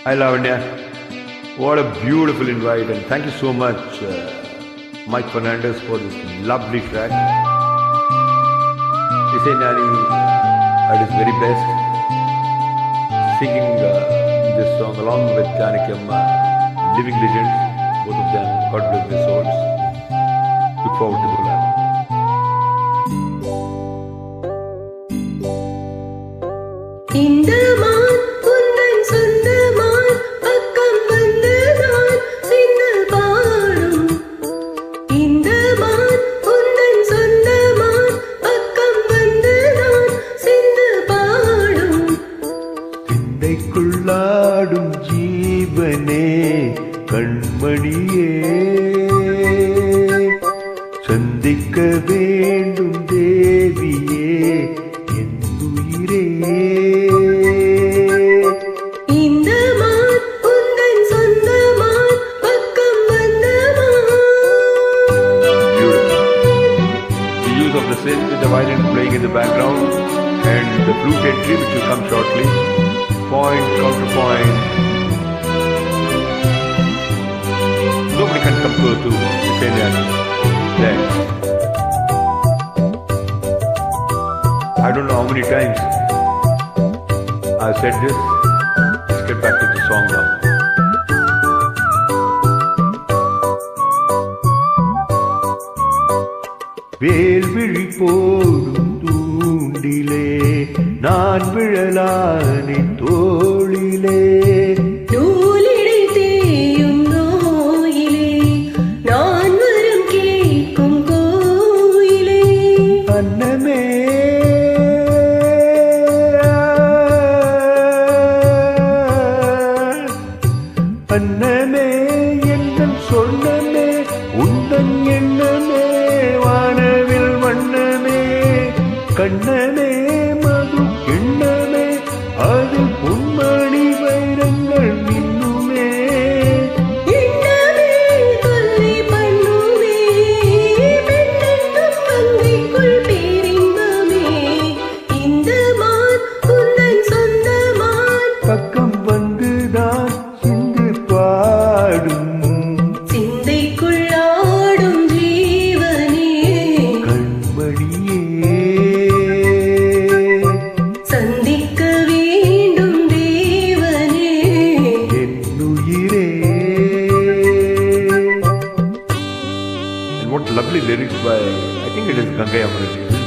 Hi Lavanya, what a beautiful invite, and thank you so much, Mike Fernandez, for this lovely track. Isai Nani at his very best, singing this song along with Janaki Amma, living legends, both of them. God bless their souls. Look forward to the collab. குள்ளாடும் ஜீவனே கண்மணியே சந்திக்க வேண்டும் தேவியே என் உயிரே இந்த மான் உந்தன் சொந்தமான் பக்கம் வந்தமான். The use of the synth with the violin playing in the background and the flute entry which will come shortly. Point, counterpoint. Nobody can compare to Isai Nani. There. I don't know how many times I've said this. Let's get back to the song now. வேல்விழி போடும் தூண்டிலே நான் விழலானே தோளிலே நூலிடை தேயும் நோயிலே நான் வரம் கேட்கும் கோயிலே அன்னமே அன்னமே எங்கள் சொன்னமே உந்தன் எண்ணமே வானவில் வண்ணமே கண்ணனே மது எண்ணமே அது பொன்மணி வைரங்கள் மின்னுமே எண்ணமே கொல்லை பண்ணுமே பெண்ணென்னும் மங்கைக்குள் பேரின்பமே. இந்த மான் உந்தன் சொந்தமான் பக்கம் வந்துதான் சிந்து பாடும் சிந்தைக்குள்ளாடும் ஜீவனே கண்மணியே சந்திக்க வேண்டும் தேவனே என் உயிரே. And what lovely lyrics by, I think it is Gangai Amrani, isn't it?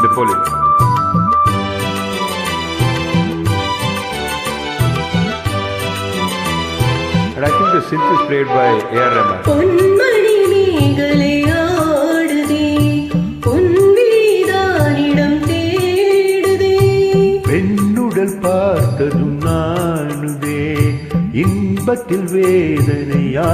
Napoleon. And I think the synth is played by A.R. Rahman. பொன்மணி மேகலை ஆடுதே பொன் வீதானிடம் தேடுதே பெண்ணுடல் பார்த்ததும் நானுதே இன்பத்தில் வேதனையானதே